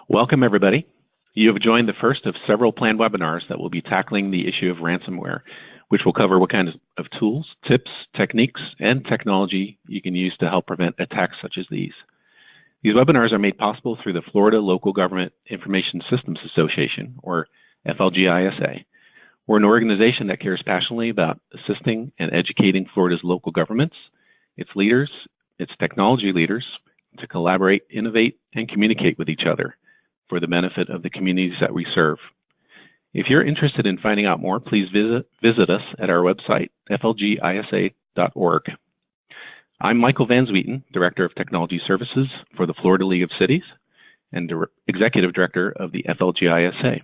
Welcome, everybody. You have joined the first of several planned webinars that will be tackling the issue of ransomware, which will cover what kinds of tools, tips, techniques, and technology you can use to help prevent attacks such as these. These webinars are made possible through the Florida Local Government Information Systems Association, or FLGISA. We're an organization that cares passionately about assisting and educating Florida's local governments, its leaders, its technology leaders, to collaborate, innovate, and communicate with each other for the benefit of the communities that we serve. If you're interested in finding out more, please visit us at our website, flgisa.org. I'm Michael Van Zwieten, Director of Technology Services for the Florida League of Cities and Executive Director of the FLGISA.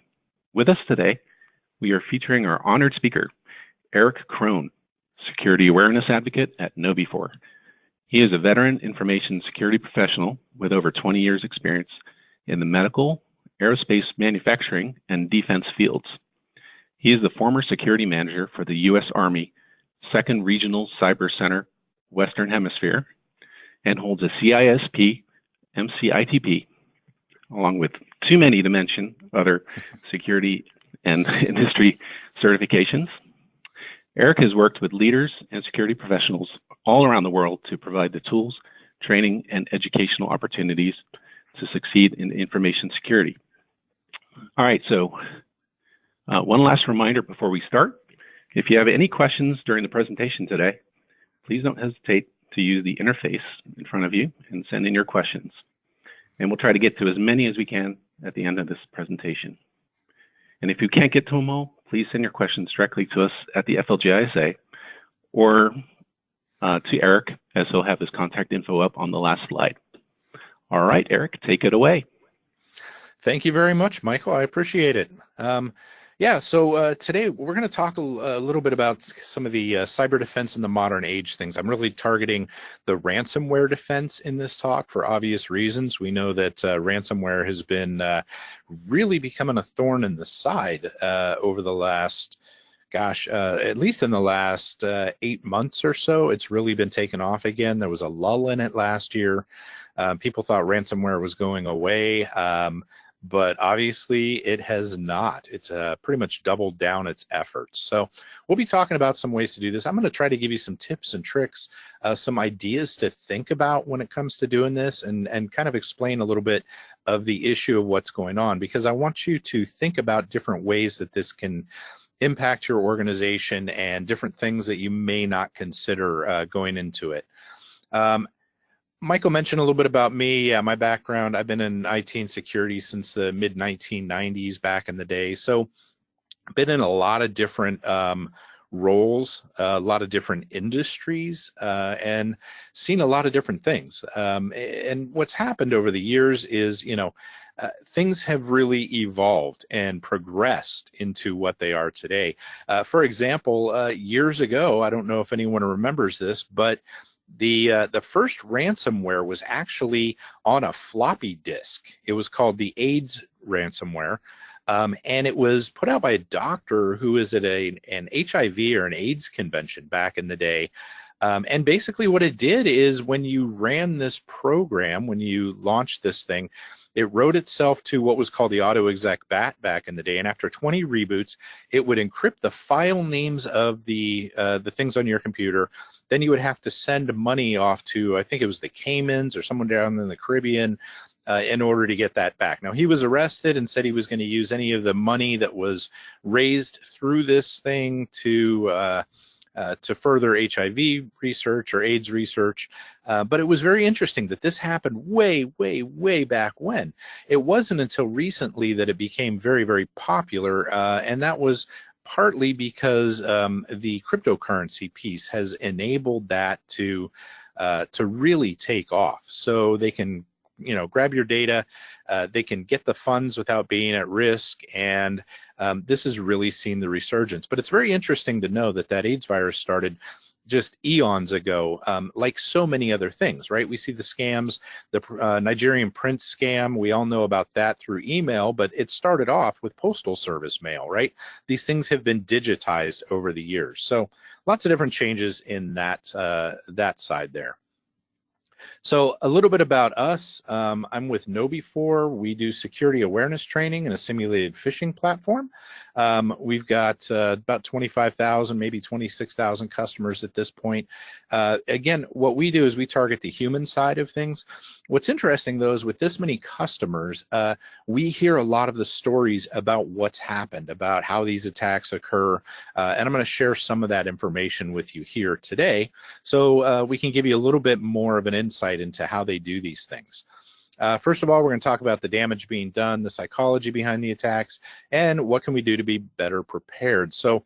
With us today, we are featuring our honored speaker, Erich Kron, Security Awareness Advocate at Knowbe4. He is a veteran information security professional with over 20 years experience in the medical, aerospace manufacturing, and defense fields. He is the former security manager for the U.S. Army 2nd Regional Cyber Center, Western Hemisphere, and holds a CISP, MCITP, along with too many to mention other security and industry certifications. Erich has worked with leaders and security professionals all around the world to provide the tools, training, and educational opportunities to succeed in information security. All right, so one last reminder before we start. If you have any questions during the presentation today, please don't hesitate to use the interface in front of you and send in your questions. And we'll try to get to as many as we can at the end of this presentation. And if you can't get to them all, please send your questions directly to us at the FLGISA or to Erich, as he'll have his contact info up on the last slide. All right, Erich, take it away. Thank you very much, Michael. I appreciate it. So today we're going to talk a little bit about some of the cyber defense in the modern age things. I'm really targeting the ransomware defense in this talk for obvious reasons. We know that ransomware has been really becoming a thorn in the side over the last, at least in the last 8 months or so. It's really been taken off again. There was a lull in it last year. People thought ransomware was going away. But obviously it has not. It's pretty much doubled down its efforts. So we'll be talking about some ways to do this. I'm going to try to give you some tips and tricks, some ideas to think about when it comes to doing this, and kind of explain a little bit of the issue of what's going on, because I want you to think about different ways that this can impact your organization and different things that you may not consider going into it. Michael mentioned a little bit about me, my background. I've been in IT and security since the mid-1990s back in the day. So I've been in a lot of different roles, a lot of different industries, and seen a lot of different things. And what's happened over the years is, things have really evolved and progressed into what they are today. For example, years ago, I don't know if anyone remembers this, but the first ransomware was actually on a floppy disk. It was called the AIDS ransomware, and it was put out by a doctor who was at an HIV or an AIDS convention back in the day. And basically what it did is, when you ran this program, when you launched this thing, it wrote itself to what was called the autoexec BAT back in the day, and after 20 reboots, it would encrypt the file names of the things on your computer. Then you would have to send money off to, I think it was the Caymans or someone down in the Caribbean, in order to get that back. Now, he was arrested and said he was going to use any of the money that was raised through this thing to further HIV research or AIDS research. But it was very interesting that this happened way, way, way back when. It wasn't until recently that it became very, very popular, and that was partly because the cryptocurrency piece has enabled that to really take off. So they can, grab your data, they can get the funds without being at risk, and this has really seen the resurgence. But it's very interesting to know that AIDS virus started just eons ago, like so many other things, right? We see the scams, the Nigerian print scam. We all know about that through email, but it started off with postal service mail, right? These things have been digitized over the years. So lots of different changes in that side there. So a little bit about us. I'm with Knowbe4. We do security awareness training and a simulated phishing platform. We've got about 25,000, maybe 26,000 customers at this point. Again, what we do is we target the human side of things. What's interesting, though, is with this many customers, we hear a lot of the stories about what's happened, about how these attacks occur, and I'm going to share some of that information with you here today, so we can give you a little bit more of an insight into how they do these things. First of all, we're going to talk about the damage being done, the psychology behind the attacks, and what can we do to be better prepared. So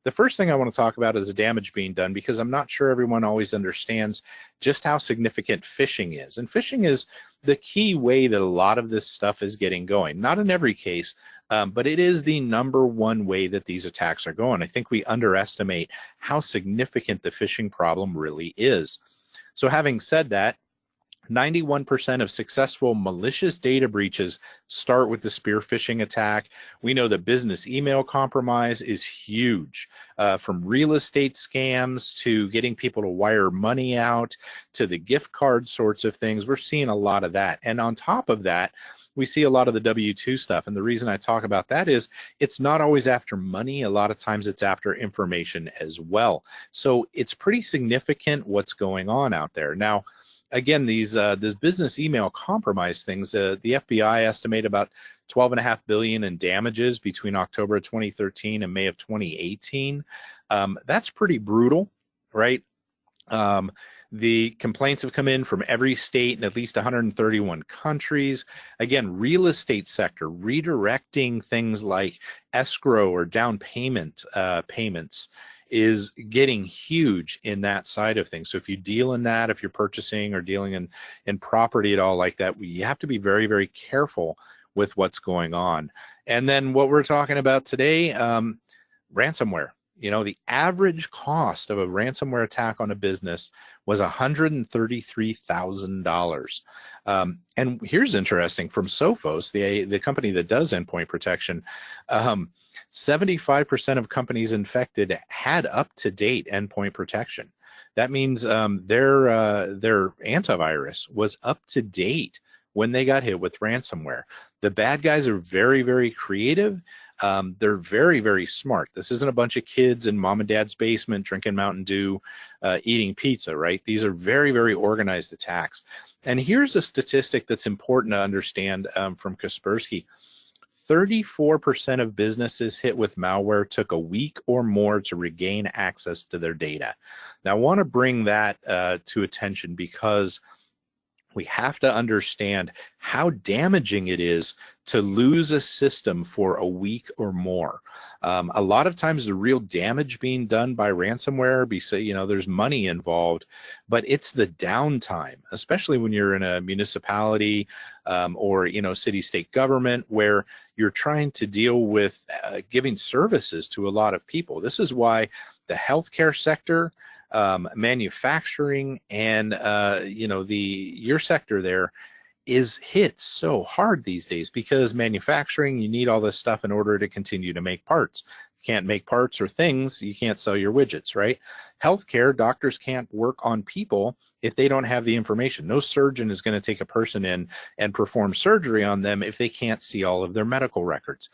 the first thing I want to talk about is the damage being done, because I'm not sure everyone always understands just how significant phishing is. And phishing is the key way that a lot of this stuff is getting going. Not in every case, but it is the #1 way that these attacks are going. I think we underestimate how significant the phishing problem really is. So having said that, 91% of successful malicious data breaches start with the spear phishing attack. We know that business email compromise is huge, from real estate scams to getting people to wire money out to the gift card sorts of things. We're seeing a lot of that. And on top of that, we see a lot of the W-2 stuff. And the reason I talk about that is it's not always after money. A lot of times it's after information as well. So it's pretty significant what's going on out there. Now, again, these business email compromise things, the FBI estimate about $12.5 billion in damages between October of 2013 and May of 2018. That's pretty brutal, right? The complaints have come in from every state in at least 131 countries. Again, real estate sector redirecting things like escrow or down payment payments is getting huge in that side of things. So if you deal in that, if you're purchasing or dealing in property at all like that, you have to be very, very careful with what's going on. And then what we're talking about today, ransomware. You know, the average cost of a ransomware attack on a business was $133,000. And here's interesting, from Sophos, the company that does endpoint protection, 75% of companies infected had up-to-date endpoint protection. That means their antivirus was up-to-date when they got hit with ransomware. The bad guys are very, very creative. They're very, very smart. This isn't a bunch of kids in mom and dad's basement drinking Mountain Dew, eating pizza, right? These are very, very organized attacks. And here's a statistic that's important to understand from Kaspersky. 34% of businesses hit with malware took a week or more to regain access to their data. Now, I want to bring that to attention, because we have to understand how damaging it is to lose a system for a week or more. A lot of times the real damage being done by ransomware, there's money involved, but it's the downtime, especially when you're in a municipality or city, state government, where you're trying to deal with giving services to a lot of people. This is why the healthcare sector, manufacturing, and your sector there is hit so hard these days, because manufacturing, you need all this stuff in order to continue to make parts. You can't make parts or things, you can't sell your widgets, right? Healthcare, doctors can't work on people if they don't have the information. No surgeon is going to take a person in and perform surgery on them if they can't see all of their medical records.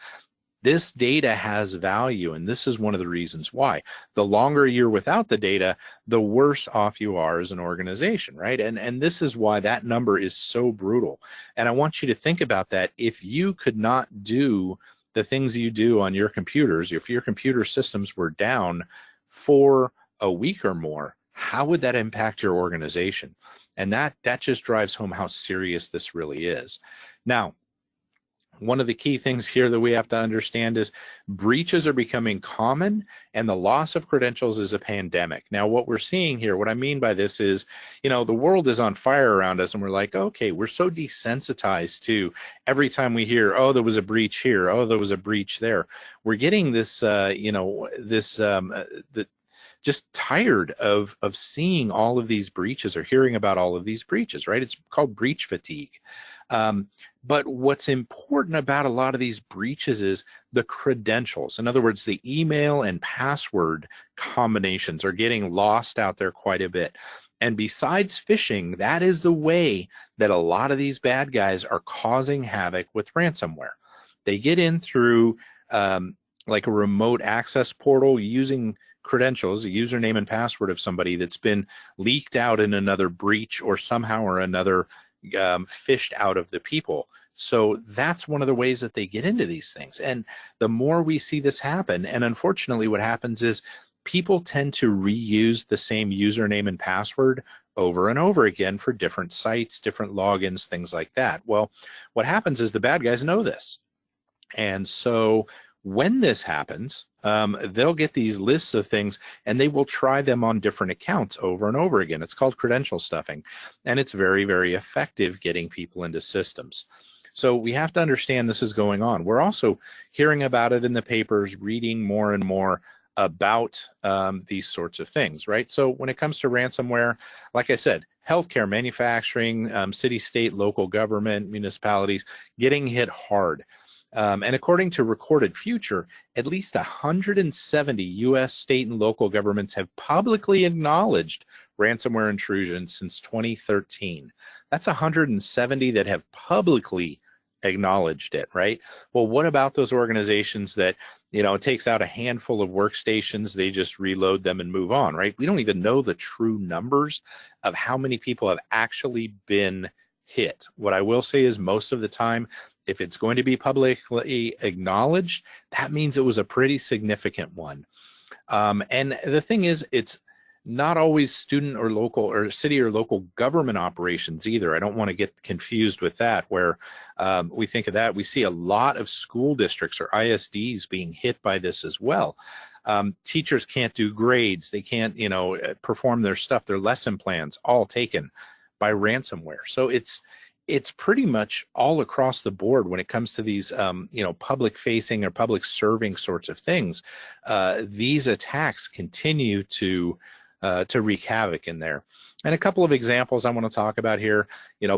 This data has value, and this is one of the reasons why. The longer you're without the data, the worse off you are as an organization, right? And this is why that number is so brutal. And I want you to think about that. If you could not do the things you do on your computers, if your computer systems were down for a week or more, how would that impact your organization? And that just drives home how serious this really is. Now, one of the key things here that we have to understand is breaches are becoming common, and the loss of credentials is a pandemic. Now, what we're seeing here, what I mean by this is, the world is on fire around us, and we're like, okay, we're so desensitized to every time we hear, oh, there was a breach here, oh, there was a breach there. We're getting this, just tired of seeing all of these breaches or hearing about all of these breaches, right? It's called breach fatigue. But what's important about a lot of these breaches is the credentials. In other words, the email and password combinations are getting lost out there quite a bit. And besides phishing, that is the way that a lot of these bad guys are causing havoc with ransomware. They get in through like a remote access portal using credentials, a username and password of somebody that's been leaked out in another breach or somehow or another phished out of the people. So that's one of the ways that they get into these things. And the more we see this happen, and unfortunately what happens is people tend to reuse the same username and password over and over again for different sites, different logins, things like that. Well, what happens is the bad guys know this. And so when this happens, they'll get these lists of things and they will try them on different accounts over and over again. It's called credential stuffing, and it's very, very effective getting people into systems. So we have to understand this is going on. We're also hearing about it in the papers, reading more and more about these sorts of things, right? So when it comes to ransomware, like I said, healthcare, manufacturing, city, state, local government, municipalities, getting hit hard. And according to Recorded Future, at least 170 U.S. state and local governments have publicly acknowledged ransomware intrusion since 2013. That's 170 that have publicly acknowledged it, right? Well, what about those organizations that, it takes out a handful of workstations, they just reload them and move on, right? We don't even know the true numbers of how many people have actually been hit. What I will say is most of the time, if it's going to be publicly acknowledged, that means it was a pretty significant one. And the thing is, it's not always student or local or city or local government operations either. I don't want to get confused with that, where we think of that. We see a lot of school districts or ISDs being hit by this as well. Teachers can't do grades. They can't, perform their stuff, their lesson plans, all taken by ransomware. So it's pretty much all across the board when it comes to these, public facing or public serving sorts of things. These attacks continue to wreak havoc in there. And a couple of examples I want to talk about here.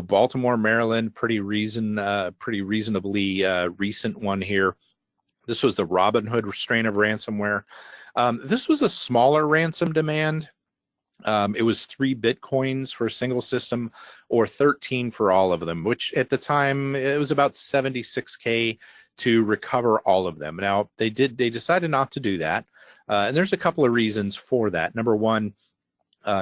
Baltimore, Maryland, pretty reasonably recent one here. This was the Robinhood strain of ransomware. This was a smaller ransom demand. It was 3 Bitcoins for a single system or 13 for all of them, which at the time it was about $76K to recover all of them. Now they decided not to do that. And there's a couple of reasons for that. Number one,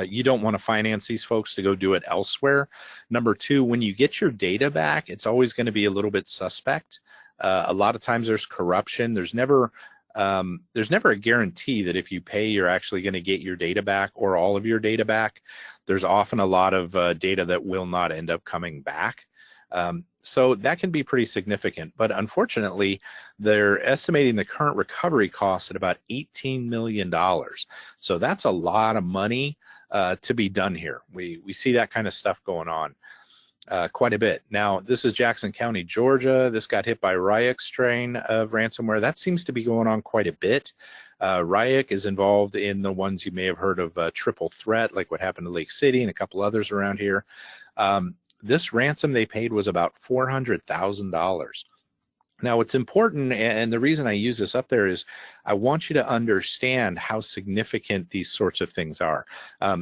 you don't want to finance these folks to go do it elsewhere. Number two, when you get your data back, it's always going to be a little bit suspect. A lot of times there's corruption. There's never a guarantee that if you pay, you're actually going to get your data back or all of your data back. There's often a lot of data that will not end up coming back. So that can be pretty significant. But unfortunately, they're estimating the current recovery cost at about $18 million. So that's a lot of money to be done here. We see that kind of stuff going on quite a bit. Now, this is Jackson County, Georgia. This got hit by Ryuk strain of ransomware. That seems to be going on quite a bit. Ryuk is involved in the ones you may have heard of, triple threat, like what happened to Lake City and a couple others around here. This ransom they paid was about $400,000. Now, what's important, and the reason I use this up there is I want you to understand how significant these sorts of things are.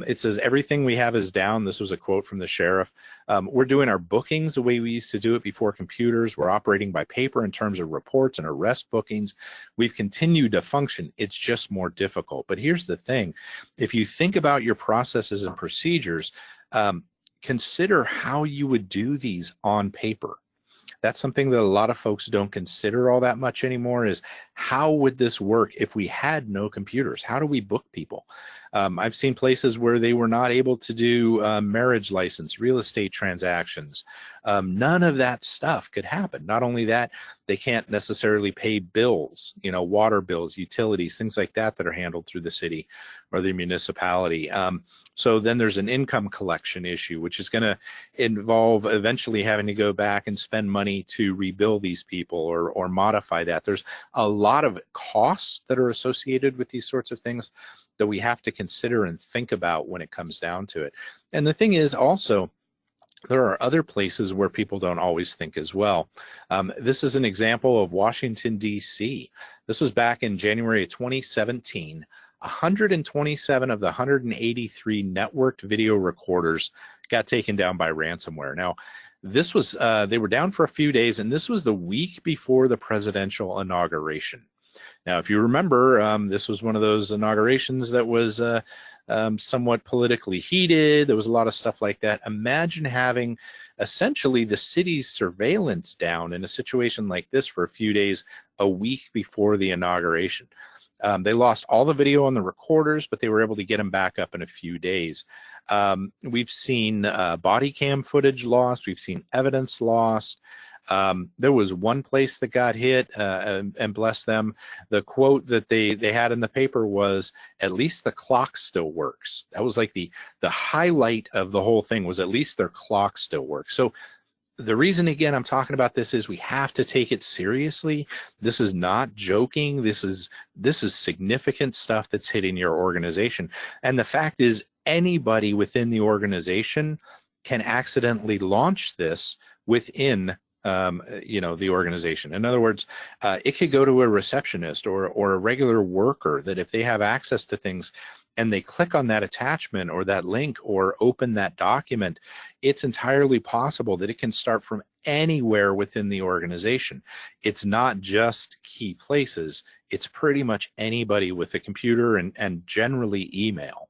It says everything we have is down. This was a quote from the sheriff. We're doing our bookings the way we used to do it before computers. We're operating by paper in terms of reports and arrest bookings. We've continued to function. It's just more difficult. But here's the thing. If you think about your processes and procedures, consider how you would do these on paper. That's something that a lot of folks don't consider all that much anymore, is how would this work if we had no computers? How do we book people? I've seen places where they were not able to do marriage license, real estate transactions. None of that stuff could happen. Not only that, they can't necessarily pay bills, water bills, utilities, things like that that are handled through the city or the municipality. So then there's an income collection issue, which is going to involve eventually having to go back and spend money to rebuild these people or modify that. There's a lot of costs that are associated with these sorts of things that we have to consider and think about when it comes down to it. And the thing is also, there are other places where people don't always think as well. This is an example of Washington, D.C. This was back in January of 2017. 127 of the 183 networked video recorders got taken down by ransomware. Now, this was, they were down for a few days, and this was the week before the presidential inauguration. Now, if you remember, this was one of those inaugurations that was somewhat politically heated. There was a lot of stuff like that. Imagine having essentially the city's surveillance down in a situation like this for a few days, a week before the inauguration. They lost all the video on the recorders, but they were able to get them back up in a few days. We've seen body cam footage lost. We've seen evidence lost. There was one place that got hit, and bless them, the quote that they had in the paper was, "At least the clock still works." That was like the highlight of the whole thing, was at least their clock still works. So the reason, again, I'm talking about this is we have to take it seriously. This is not joking. This is significant stuff that's hitting your organization. And the fact is, anybody within the organization can accidentally launch this within the organization. In other words, it could go to a receptionist or a regular worker that if they have access to things and they click on that attachment or that link or open that document, it's entirely possible that it can start from anywhere within the organization. It's not just key places. It's pretty much anybody with a computer and generally email.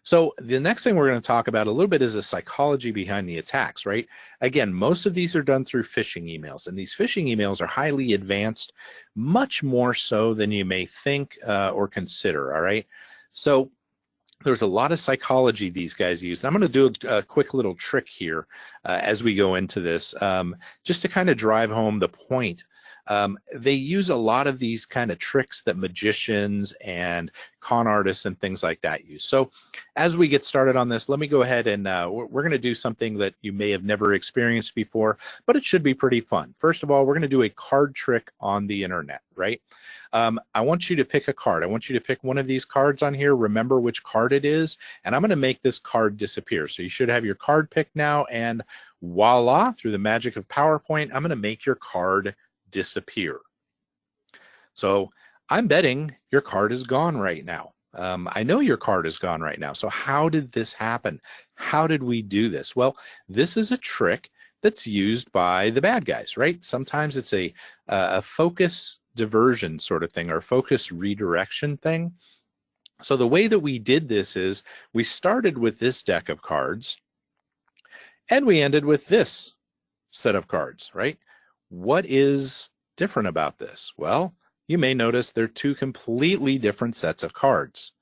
So the next thing we're going to talk about a little bit is the psychology behind the attacks, right? Again, most of these are done through phishing emails, and these phishing emails are highly advanced, much more so than you may think or consider, all right? So there's a lot of psychology these guys use. And I'm going to do a quick little trick here as we go into this, just to kind of drive home the point. They use a lot of these kind of tricks that magicians and con artists and things like that use. So as we get started on this, let me go ahead and we're going to do something that you may have never experienced before, but it should be pretty fun. First of all, we're going to do a card trick on the internet, right? I want you to pick a card. I want you to pick one of these cards on here. Remember which card it is, and I'm going to make this card disappear. So you should have your card picked now, and voila, through the magic of PowerPoint, I'm going to make your card disappear. So I'm betting your card is gone right now. I know your card is gone right now. So how did this happen? How did we do this? Well, this is a trick that's used by the bad guys, right? Sometimes it's a focus diversion sort of thing, or focus redirection thing. So the way that we did this is we started with this deck of cards and we ended with this set of cards, right? What is different about this? Well, you may notice they're two completely different sets of cards.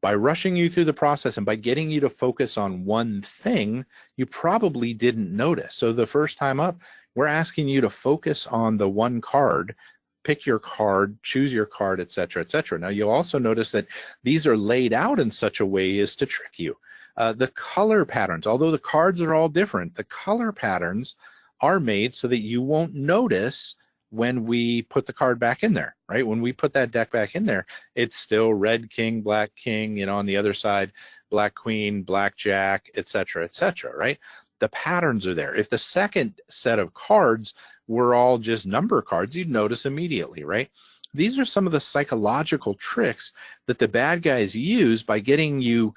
By rushing you through the process and by getting you to focus on one thing, you probably didn't notice. So the first time up, we're asking you to focus on the one card, pick your card, choose your card, etc., etc. Now, you'll also notice that these are laid out in such a way as to trick you. The color patterns, although the cards are all different, the color patterns are made so that you won't notice when we put the card back in there, right? When we put that deck back in there, it's still red king, black king, you know, on the other side, black queen, black jack, etc., etc., right? The patterns are there. If the second set of cards were all just number cards, you'd notice immediately, right? These are some of the psychological tricks that the bad guys use by getting you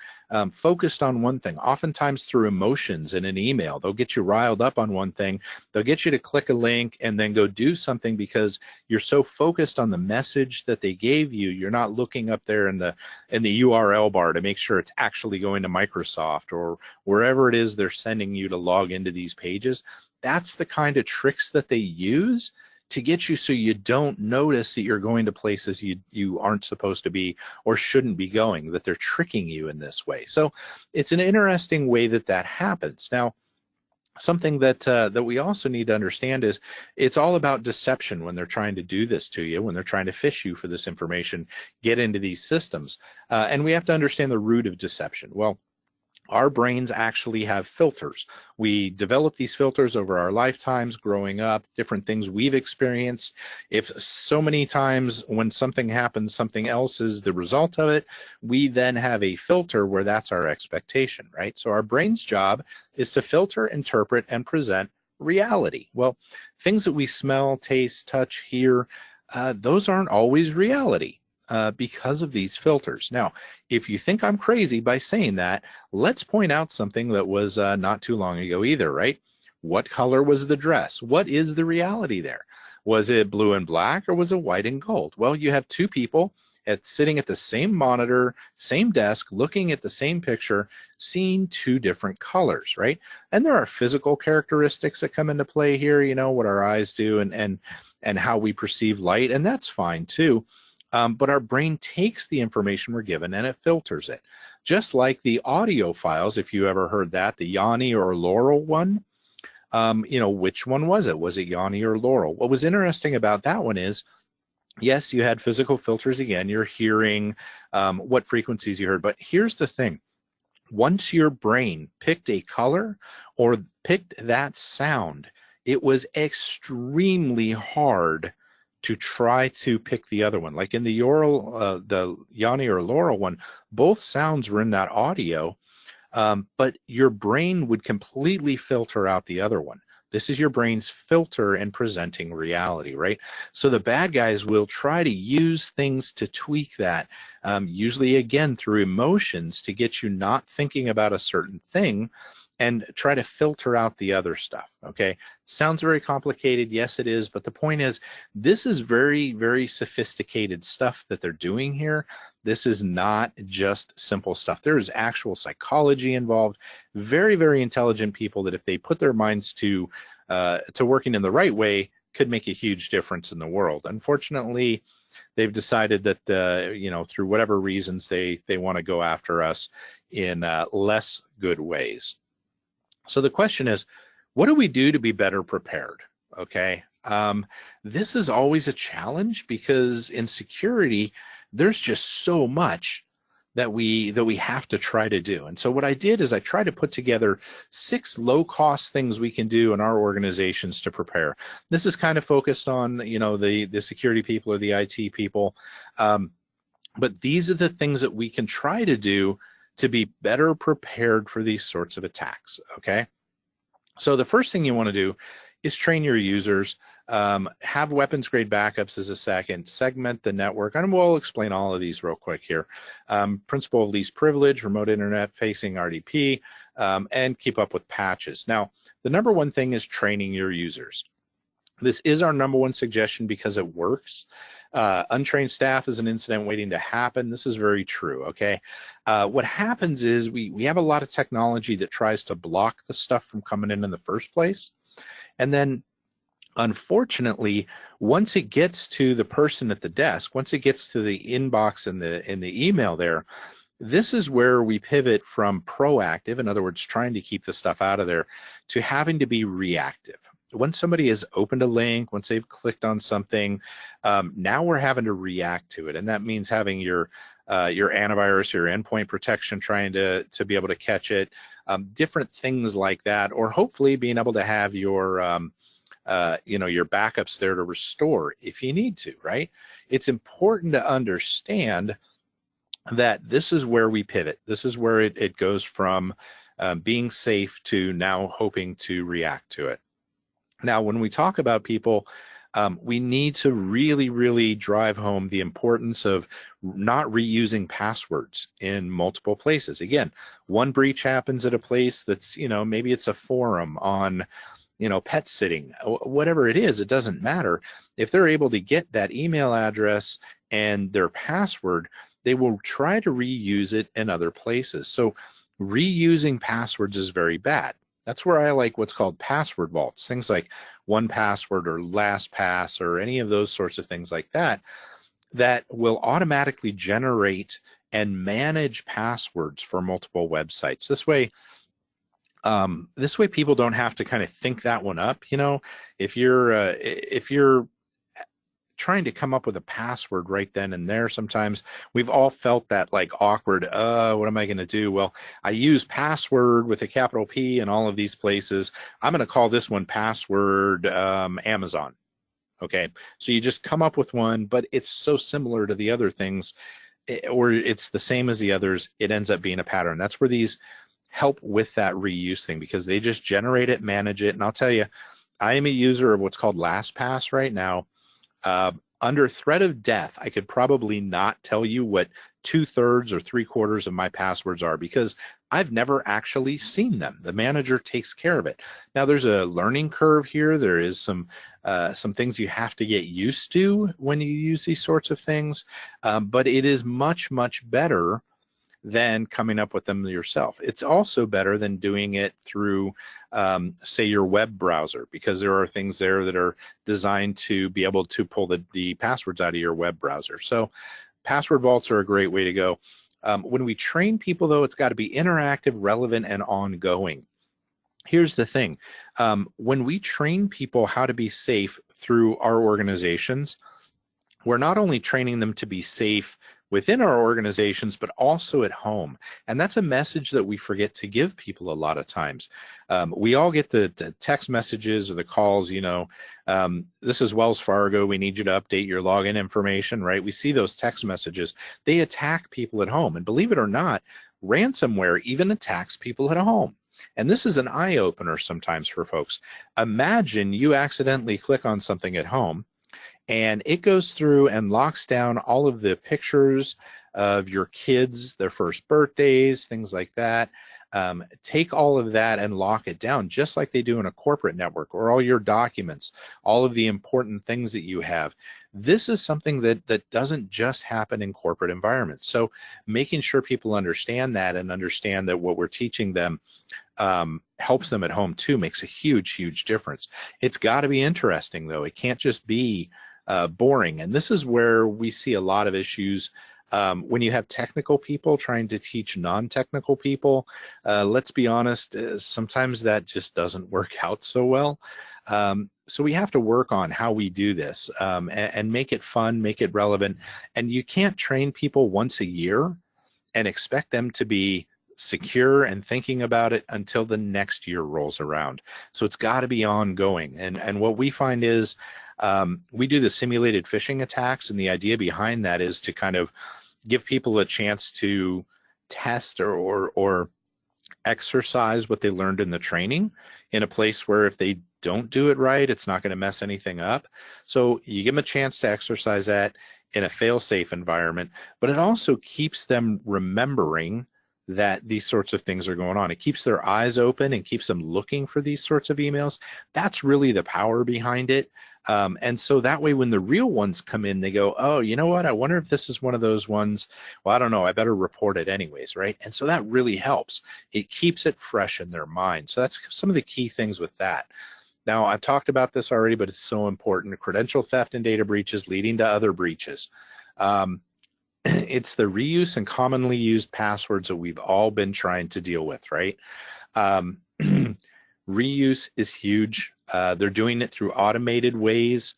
focused on one thing, oftentimes through emotions in an email. They'll get you riled up on one thing. They'll get you to click a link and then go do something because you're so focused on the message that they gave you, you're not looking up there in the URL bar to make sure it's actually going to Microsoft or wherever it is they're sending you to log into these pages. That's the kind of tricks that they use to get you so you don't notice that you're going to places you aren't supposed to be or shouldn't be going, that they're tricking you in this way. So it's an interesting way that happens. Now, something that we also need to understand is it's all about deception when they're trying to do this to you, when they're trying to phish you for this information, get into these systems. And we have to understand the root of deception. Well, our brains actually have filters. We develop these filters over our lifetimes growing up, different things we've experienced. If so many times when something happens, something else is the result of it, we then have a filter where that's our expectation, right? So our brain's job is to filter, interpret, and present reality. Well, things that we smell, taste, touch, hear, those aren't always reality. because of these filters. Now, if you think I'm crazy by saying that, let's point out something that was not too long ago either, right? What color was the dress? What is the reality there? Was it blue and black or was it white and gold? Well, you have two people sitting at the same monitor, same desk, looking at the same picture, seeing two different colors, right? And there are physical characteristics that come into play here, you know, what our eyes do and how we perceive light, and that's fine too. But our brain takes the information we're given and it filters it. Just like the audio files, if you ever heard that, the Yanni or Laurel one, you know, which one was it? Was it Yanni or Laurel? What was interesting about that one is, yes, you had physical filters again. You're hearing what frequencies you heard. But here's the thing. Once your brain picked a color or picked that sound, it was extremely hard to try to pick the other one. Like in the Yanni or Laurel one, both sounds were in that audio, but your brain would completely filter out the other one. This is your brain's filter and presenting reality, right? So the bad guys will try to use things to tweak that, usually again through emotions, to get you not thinking about a certain thing and try to filter out the other stuff, okay? Sounds very complicated, yes it is, but the point is, this is very, very sophisticated stuff that they're doing here. This is not just simple stuff. There is actual psychology involved, very, very intelligent people that if they put their minds to working in the right way, could make a huge difference in the world. Unfortunately, they've decided that, you know, through whatever reasons, they want to go after us in less good ways. So the question is, what do we do to be better prepared? Okay, this is always a challenge because in security, there's just so much that we have to try to do. And so what I did is I tried to put together 6 low-cost things we can do in our organizations to prepare. This is kind of focused on, you know, the security people or the IT people, but these are the things that we can try to do to be better prepared for these sorts of attacks, okay? So the first thing you want to do is train your users, have weapons grade backups as a second, segment the network, and we'll explain all of these real quick here. Principle of least privilege, remote internet facing RDP, and keep up with patches. Now, the number one thing is training your users. This is our number one suggestion because it works. Untrained staff is an incident waiting to happen. This is very true, okay? What happens is we have a lot of technology that tries to block the stuff from coming in the first place. And then, unfortunately, once it gets to the person at the desk, once it gets to the inbox and the email there, this is where we pivot from proactive, in other words, trying to keep the stuff out of there, to having to be reactive. Once somebody has opened a link, once they've clicked on something, now we're having to react to it. And that means having your antivirus, your endpoint protection, trying to be able to catch it, different things like that, or hopefully being able to have your you know, your backups there to restore if you need to, right? It's important to understand that this is where we pivot. This is where it goes from being safe to now hoping to react to it. Now, when we talk about people, we need to really, really drive home the importance of not reusing passwords in multiple places. Again, one breach happens at a place that's, you know, maybe it's a forum on, you know, pet sitting, whatever it is, it doesn't matter. If they're able to get that email address and their password, they will try to reuse it in other places. So reusing passwords is very bad. That's where I like what's called password vaults, things like 1Password or LastPass or any of those sorts of things like that, that will automatically generate and manage passwords for multiple websites. This way people don't have to kind of think that one up. You know, if you're trying to come up with a password right then and there, sometimes we've all felt that like awkward, what am I going to do? Well, I use password with a capital P in all of these places. I'm going to call this one password Amazon. Okay, so you just come up with one, but it's so similar to the other things, or it's the same as the others, it ends up being a pattern. That's where these help with that reuse thing, because they just generate it, manage it. And I'll tell you, I am a user of what's called LastPass right now. under threat of death, I could probably not tell you what 2/3 or 3/4 of my passwords are because I've never actually seen them. The manager takes care of it. Now, there's a learning curve here. There is some things you have to get used to when you use these sorts of things, but it is much, much better than coming up with them yourself. It's also better than doing it through, say, your web browser, because there are things there that are designed to be able to pull the passwords out of your web browser. So password vaults are a great way to go. When we train people, though, it's got to be interactive, relevant, and ongoing. Here's the thing. When we train people how to be safe through our organizations, we're not only training them to be safe within our organizations, but also at home. And that's a message that we forget to give people a lot of times. We all get the text messages or the calls, this is Wells Fargo, we need you to update your login information, right? We see those text messages. They attack people at home. And believe it or not, ransomware even attacks people at home. And this is an eye-opener sometimes for folks. Imagine you accidentally click on something at home, and it goes through and locks down all of the pictures of your kids, their first birthdays, things like that. Take all of that and lock it down, just like they do in a corporate network, or all your documents, all of the important things that you have. This is something that doesn't just happen in corporate environments. So making sure people understand that and understand that what we're teaching them helps them at home too makes a huge, huge difference. It's got to be interesting, though. It can't just be boring. And this is where we see a lot of issues when you have technical people trying to teach non-technical people. Let's be honest, sometimes that just doesn't work out so well. So we have to work on how we do this and make it fun, make it relevant. And you can't train people once a year and expect them to be secure and thinking about it until the next year rolls around. So it's got to be ongoing. And what we find is we do the simulated phishing attacks, and the idea behind that is to kind of give people a chance to test or exercise what they learned in the training in a place where if they don't do it right, it's not going to mess anything up. So you give them a chance to exercise that in a fail-safe environment, but it also keeps them remembering that these sorts of things are going on. It keeps their eyes open and keeps them looking for these sorts of emails. That's really the power behind it. And so that way, when the real ones come in, they go, oh, you know what? I wonder if this is one of those ones. Well, I don't know. I better report it anyways, right? And so that really helps. It keeps it fresh in their mind. So that's some of the key things with that. Now, I've talked about this already, but it's so important. Credential theft and data breaches leading to other breaches. It's the reuse and commonly used passwords that we've all been trying to deal with, right? Reuse is huge. They're doing it through automated ways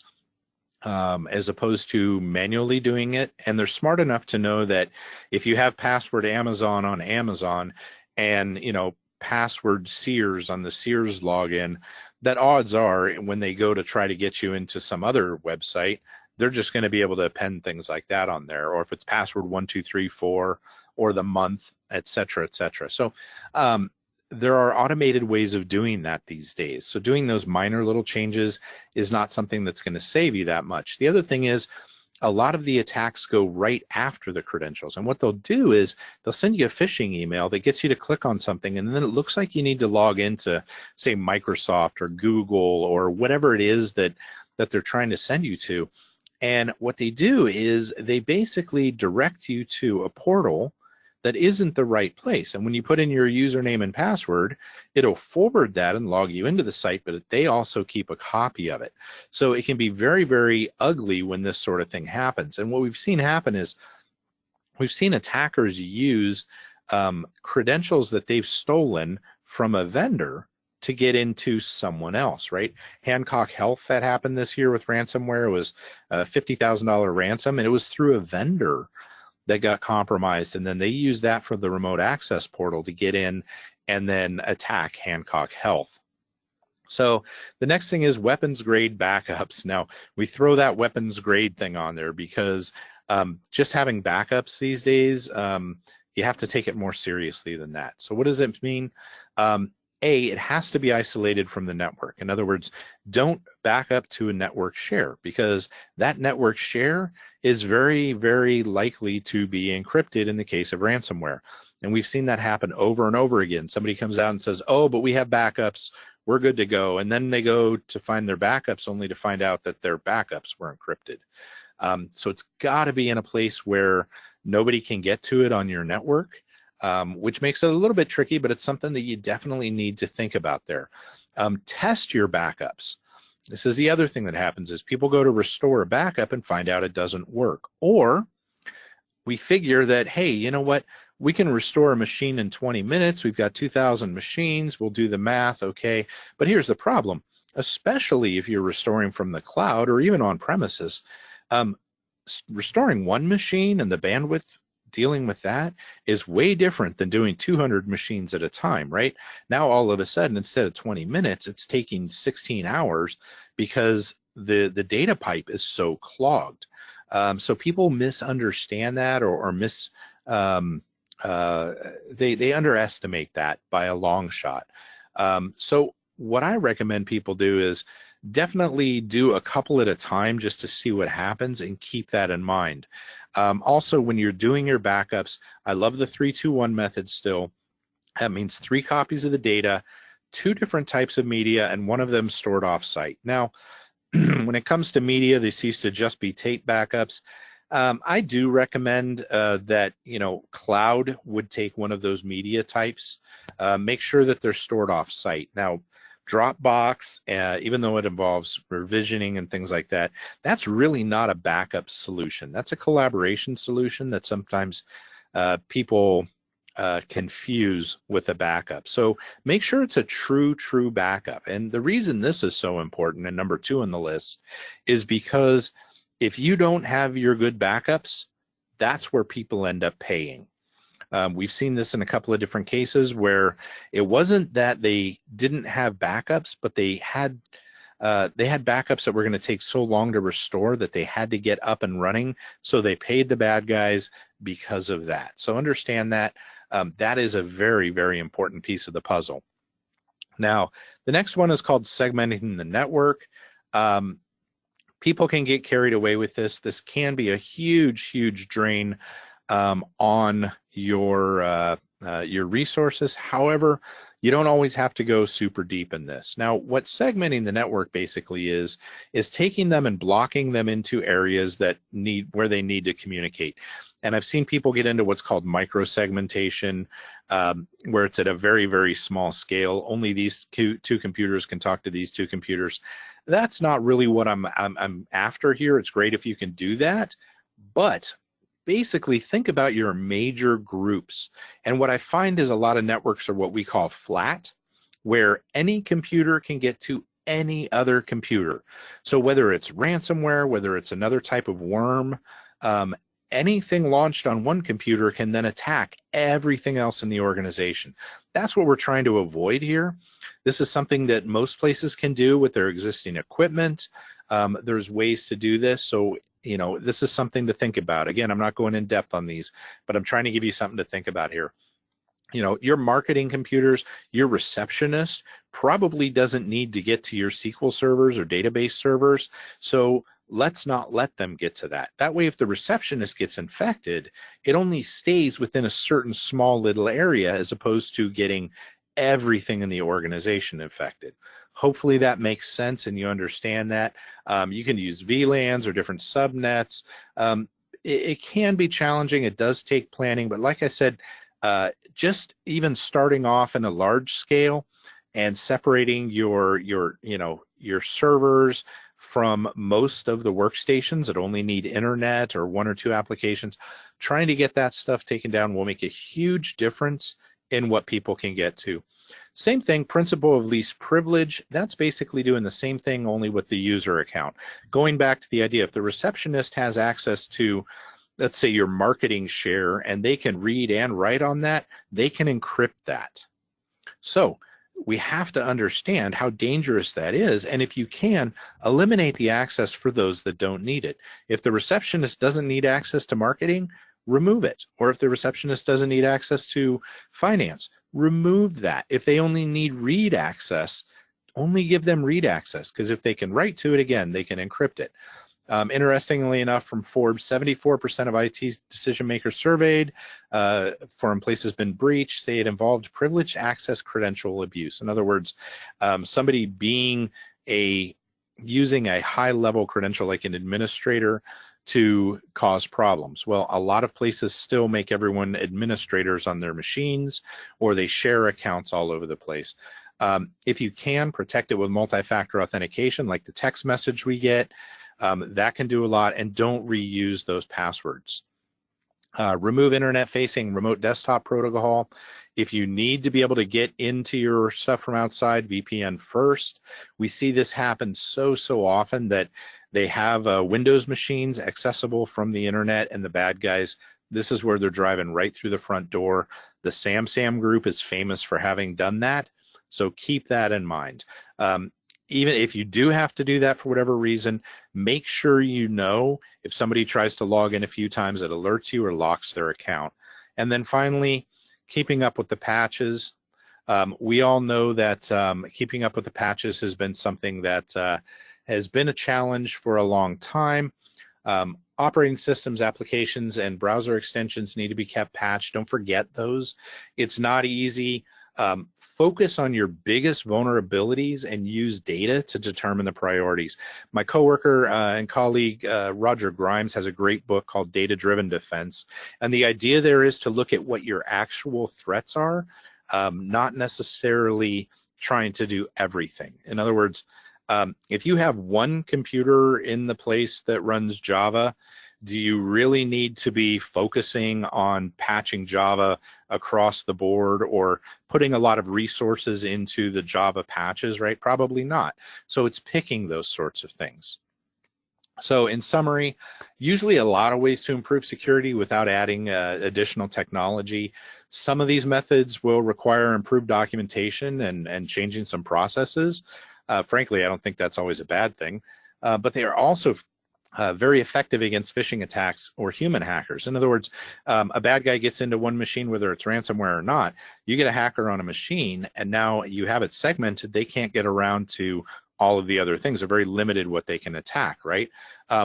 as opposed to manually doing it. And they're smart enough to know that if you have password Amazon on Amazon and, password Sears on the Sears login, that odds are when they go to try to get you into some other website, they're just going to be able to append things like that on there. Or if it's password 1234 or the month, et cetera, et cetera. So there are automated ways of doing that these days. So doing those minor little changes is not something that's going to save you that much. The other thing is a lot of the attacks go right after the credentials. And what they'll do is they'll send you a phishing email that gets you to click on something, and then it looks like you need to log into, say, Microsoft or Google or whatever it is that they're trying to send you to. And what they do is they basically direct you to a portal that isn't the right place. And when you put in your username and password, it'll forward that and log you into the site, but they also keep a copy of it. So it can be very, very ugly when this sort of thing happens. And what we've seen happen is we've seen attackers use credentials that they've stolen from a vendor to get into someone else, right? Hancock Health, that happened this year with ransomware. It was a $50,000 ransom, and it was through a vendor that got compromised, and then they used that for the remote access portal to get in and then attack Hancock Health. So the next thing is weapons grade backups. Now, we throw that weapons grade thing on there because just having backups these days, you have to take it more seriously than that. So what does it mean? it has to be isolated from the network. In other words, don't back up to a network share, because that network share is very, very likely to be encrypted in the case of ransomware. And we've seen that happen over and over again. Somebody comes out and says, oh, but we have backups, we're good to go. And then they go to find their backups only to find out that their backups were encrypted. So it's got to be in a place where nobody can get to it on your network. Which makes it a little bit tricky, but it's something that you definitely need to think about there. Test your backups. This is the other thing that happens, is people go to restore a backup and find out it doesn't work. Or we figure that, hey, you know what? We can restore a machine in 20 minutes. We've got 2,000 machines. We'll do the math, okay? But here's the problem, especially if you're restoring from the cloud or even on premises. Restoring one machine and the bandwidth dealing with that is way different than doing 200 machines at a time, right? Now, all of a sudden, instead of 20 minutes, it's taking 16 hours because the data pipe is so clogged. So people misunderstand that, or they underestimate that by a long shot. So what I recommend people do is definitely do a couple at a time just to see what happens, and keep that in mind. Also, when you're doing your backups, I love the 3-2-1 method still. That means 3 copies of the data, 2 different types of media, and one of them stored off-site. Now, when it comes to media, this used to just be tape backups. I do recommend that, cloud would take one of those media types. Make sure that they're stored off-site. Now, Dropbox, even though it involves revisioning and things like that, that's really not a backup solution. That's a collaboration solution that sometimes people confuse with a backup. So make sure it's a true backup. And the reason this is so important, and number 2 on the list, is because if you don't have your good backups, that's where people end up paying. We've seen this in a couple of different cases where it wasn't that they didn't have backups, but they had backups that were going to take so long to restore that they had to get up and running. So they paid the bad guys because of that. So understand that. That is a very, very important piece of the puzzle. Now, the next one is called segmenting the network. People can get carried away with this. This can be a huge drain on your resources. However, you don't always have to go super deep in this. Now, what segmenting the network basically is taking them and blocking them into areas that where they need to communicate. And I've seen people get into what's called micro-segmentation, where it's at a very, very small scale. Only these two computers can talk to these 2 computers. That's not really what I'm after here. It's great if you can do that, but basically think about your major groups. And what I find is a lot of networks are what we call flat, where any computer can get to any other computer. So whether it's ransomware, whether it's another type of worm, anything launched on one computer can then attack everything else in the organization. That's what we're trying to avoid here. This is something that most places can do with their existing equipment. There's ways to do this. So this is something to think about. Again, I'm not going in depth on these, but I'm trying to give you something to think about here. Your marketing computers, your receptionist probably doesn't need to get to your SQL servers or database servers. So let's not let them get to that. That way, if the receptionist gets infected, it only stays within a certain small little area as opposed to getting everything in the organization infected. Hopefully that makes sense and you understand that. You can use VLANs or different subnets. It can be challenging. It does take planning, but like I said, just even starting off in a large scale and separating your servers from most of the workstations that only need internet or 1 or 2 applications, trying to get that stuff taken down will make a huge difference in what people can get to. Same thing, principle of least privilege. That's basically doing the same thing only with the user account. Going back to the idea, if the receptionist has access to, let's say, your marketing share, and they can read and write on that, they can encrypt that. So we have to understand how dangerous that is, and if you can, eliminate the access for those that don't need it. If the receptionist doesn't need access to marketing, remove it. Or if the receptionist doesn't need access to finance, remove that. If they only need read access, only give them read access, because if they can write to it again, they can encrypt it. Interestingly enough, from Forbes, 74% of IT decision makers surveyed for in places been breached say it involved privileged access credential abuse. In other words, somebody using a high-level credential like an administrator to cause problems. Well, a lot of places still make everyone administrators on their machines, or they share accounts all over the place. If you can, protect it with multi-factor authentication, like the text message we get. That can do a lot, and don't reuse those passwords. Remove internet-facing remote desktop protocol. If you need to be able to get into your stuff from outside, VPN first. We see this happen so often that they have Windows machines accessible from the internet, and the bad guys, this is where they're driving right through the front door. The SamSam group is famous for having done that, so keep that in mind. Even if you do have to do that for whatever reason, make sure you know if somebody tries to log in a few times, it alerts you or locks their account. And then finally, keeping up with the patches. We all know that keeping up with the patches has been something that has been a challenge for a long time. Operating systems, applications, and browser extensions need to be kept patched. Don't forget those. It's not easy. Focus on your biggest vulnerabilities and use data to determine the priorities. My coworker and colleague Roger Grimes has a great book called Data-Driven Defense, and the idea there is to look at what your actual threats are, not necessarily trying to do everything. In other words, if you have one computer in the place that runs Java, do you really need to be focusing on patching Java across the board or putting a lot of resources into the Java patches, right? Probably not. So it's picking those sorts of things. So in summary, usually a lot of ways to improve security without adding additional technology. Some of these methods will require improved documentation and changing some processes. Frankly, I don't think that's always a bad thing, but they are also very effective against phishing attacks or human hackers. In other words, a bad guy gets into one machine, whether it's ransomware or not, you get a hacker on a machine and now you have it segmented, they can't get around to all of the other things. They're very limited what they can attack, right?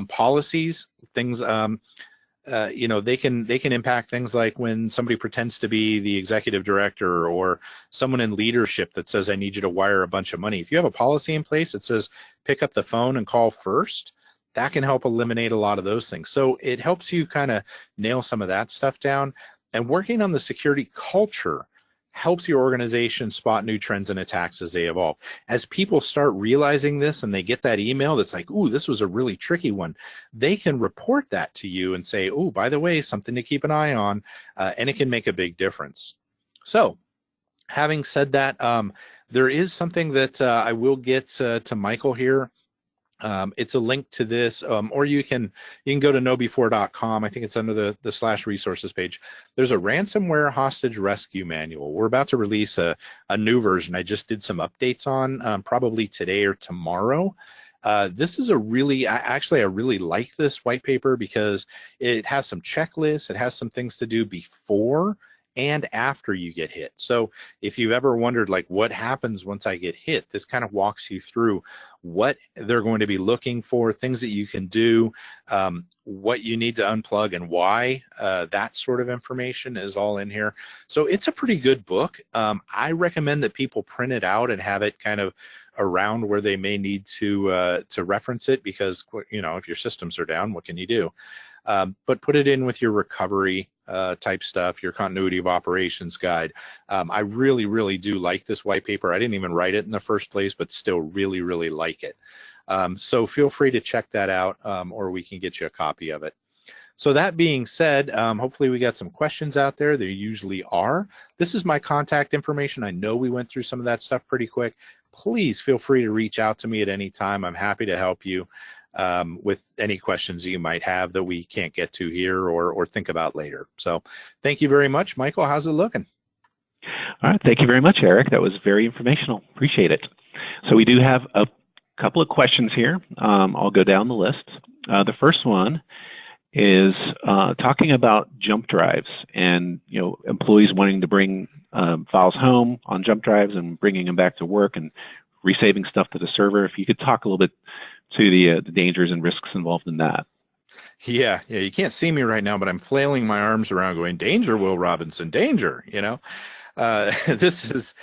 Policies, things, you know, they can impact things like when somebody pretends to be the executive director or someone in leadership that says, I need you to wire a bunch of money. If you have a policy in place that says, pick up the phone and call first, that can help eliminate a lot of those things. So it helps you kind of nail some of that stuff down. And working on the security culture helps your organization spot new trends and attacks as they evolve. As people start realizing this and they get that email that's like, ooh, this was a really tricky one, they can report that to you and say, oh, by the way, something to keep an eye on, and it can make a big difference. So having said that, there is something that I will get to Michael here. It's a link to this, or you can go to knowbe4.com. I think it's under the /resources page. There's a ransomware hostage rescue manual. We're about to release a new version. I just did some updates on probably today or tomorrow. This is a really, actually, I really like this white paper because it has some checklists. It has some things to do before and after you get hit. So if you've ever wondered, like, what happens once I get hit, this kind of walks you through what they're going to be looking for, things that you can do, what you need to unplug and why. That sort of information is all in here. So it's a pretty good book. I recommend that people print it out and have it kind of around where they may need to reference it, because, you know, if your systems are down, what can you do? But put it in with your recovery type stuff, your continuity of operations guide. I really, really do like this white paper. I didn't even write it in the first place, but still really, really like it. So feel free to check that out, or we can get you a copy of it. So that being said, hopefully we got some questions out there. There usually are. This is my contact information. I know we went through some of that stuff pretty quick. Please feel free to reach out to me at any time. I'm happy to help you with any questions you might have that we can't get to here or think about later. So thank you very much. Michael, how's it looking? All right, thank you very much, Eric. That was very informational. Appreciate it. So we do have a couple of questions here. I'll go down the list. The first one is talking about jump drives and employees wanting to bring files home on jump drives and bringing them back to work and resaving stuff to the server. If you could talk a little bit to the dangers and risks involved in that. Yeah, you can't see me right now, but I'm flailing my arms around going, danger, Will Robinson, danger, This is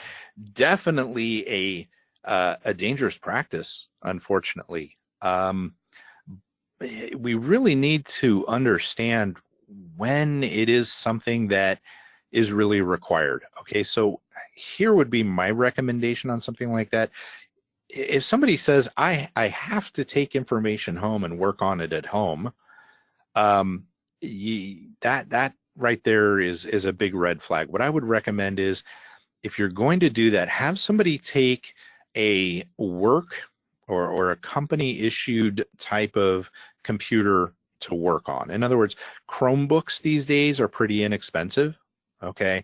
definitely a dangerous practice, unfortunately. We really need to understand when it is something that is really required. Okay, so here would be my recommendation on something like that. If somebody says, I have to take information home and work on it at home, that right there is a big red flag. What I would recommend is, if you're going to do that, have somebody take a work or a company issued type of computer to work on. In other words, Chromebooks these days are pretty inexpensive, okay?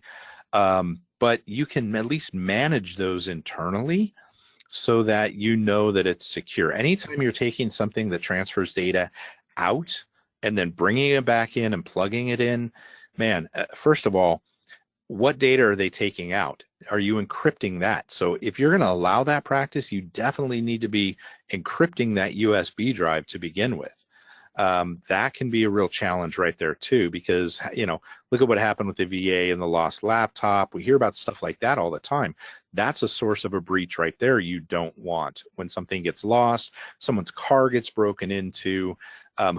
But you can at least manage those internally so that you know that it's secure. Anytime you're taking something that transfers data out and then bringing it back in and plugging it in, man, first of all, what data are they taking out? Are you encrypting that? So if you're going to allow that practice, you definitely need to be encrypting that USB drive to begin with. That can be a real challenge right there too, because look at what happened with the VA and the lost laptop. We hear about stuff like that all the time. That's a source of a breach right there you don't want. When something gets lost, someone's car gets broken into,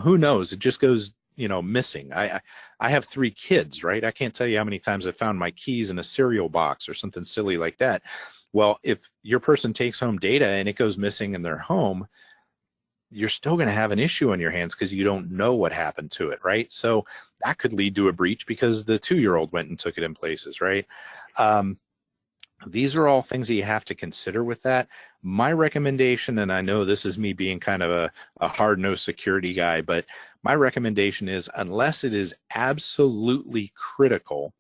who knows? It just goes missing. I have 3 kids, right? I can't tell you how many times I found my keys in a cereal box or something silly like that. Well, if your person takes home data and it goes missing in their home, you're still going to have an issue on your hands because you don't know what happened to it, right? So that could lead to a breach because the 2-year-old went and took it in places, right? These are all things that you have to consider with that. My recommendation, and I know this is me being kind of a hard-nosed security guy, but my recommendation is, unless it is absolutely critical,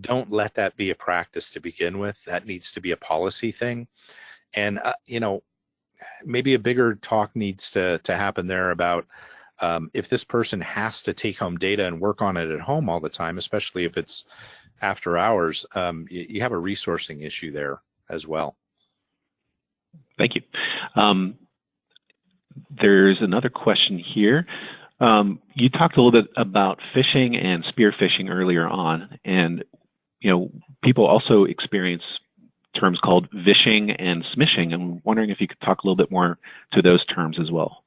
don't let that be a practice to begin with. That needs to be a policy thing. And, maybe a bigger talk needs to happen there about if this person has to take home data and work on it at home all the time, especially if it's after hours, you have a resourcing issue there as well. Thank you. There's another question here. You talked a little bit about phishing and spear phishing earlier on, and people also experience terms called vishing and smishing. I'm wondering if you could talk a little bit more to those terms as well.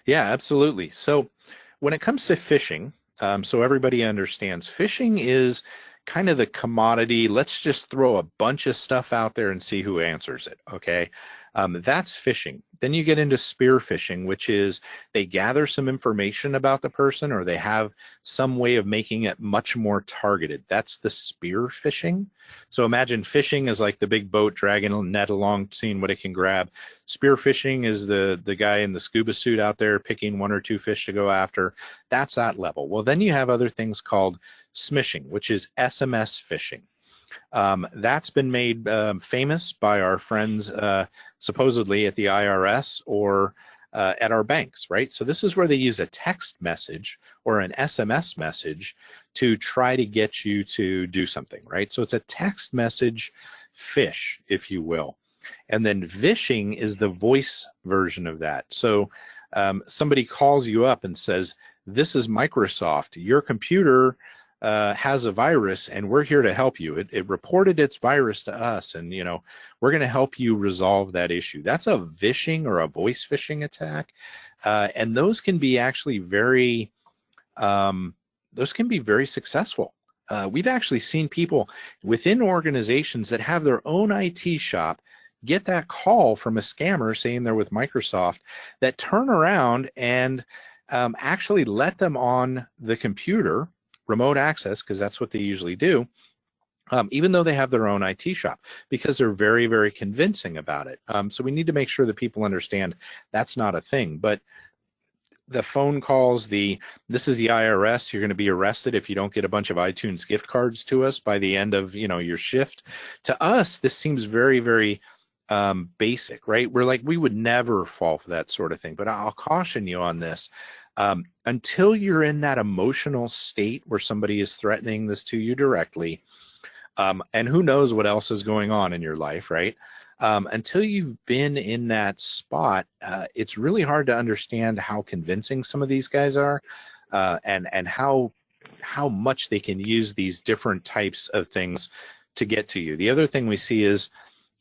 Yeah, absolutely. So when it comes to phishing, so everybody understands, phishing is kind of the commodity. Let's just throw a bunch of stuff out there and see who answers it. Okay. That's phishing. Then you get into spear phishing, which is they gather some information about the person, or they have some way of making it much more targeted. That's the spear phishing. So imagine fishing is like the big boat dragging a net along, seeing what it can grab. Spear phishing is the guy in the scuba suit out there picking 1 or 2 fish to go after. That's that level. Well, then you have other things called smishing, which is SMS phishing. That's been made famous by our friends supposedly at the IRS or at our banks, right? So this is where they use a text message or an SMS message to try to get you to do something, right? So it's a text message phish, if you will. And then vishing is the voice version of that. So somebody calls you up and says, this is Microsoft, your computer has a virus and we're here to help you. It reported its virus to us, and we're going to help you resolve that issue. That's a vishing or a voice phishing attack, and those can be actually very successful. We've actually seen people within organizations that have their own IT shop get that call from a scammer saying they're with Microsoft, that turn around and actually let them on the computer, remote access, because that's what they usually do, even though they have their own IT shop, because they're very, very convincing about it. So we need to make sure that people understand that's not a thing. But the phone calls, this is the IRS, you're going to be arrested if you don't get a bunch of iTunes gift cards to us by the end of your shift. To us, this seems very, very basic, right? We're like, we would never fall for that sort of thing. But I'll caution you on this. Until you're in that emotional state where somebody is threatening this to you directly, and who knows what else is going on in your life, right? Until you've been in that spot, it's really hard to understand how convincing some of these guys are, and how much they can use these different types of things to get to you. The other thing we see is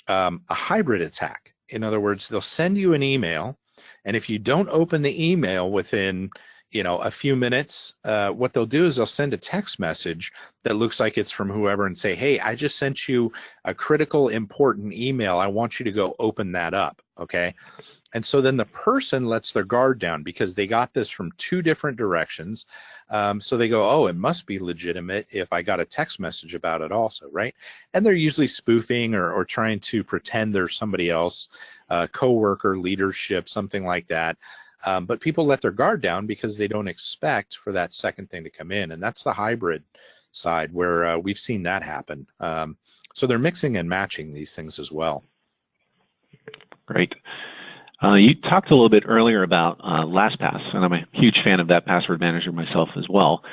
a hybrid attack. In other words, they'll send you an email, and if you don't open the email within a few minutes, what they'll do is they'll send a text message that looks like it's from whoever and say, hey, I just sent you a critical, important email. I want you to go open that up, okay? And so then the person lets their guard down because they got this from two different directions. So they go, oh, it must be legitimate if I got a text message about it also, right? And they're usually spoofing or trying to pretend they're somebody else, coworker, leadership, something like that. But people let their guard down because they don't expect for that second thing to come in. And that's the hybrid side where we've seen that happen. So they're mixing and matching these things as well. Great. You talked a little bit earlier about LastPass, and I'm a huge fan of that password manager myself as well.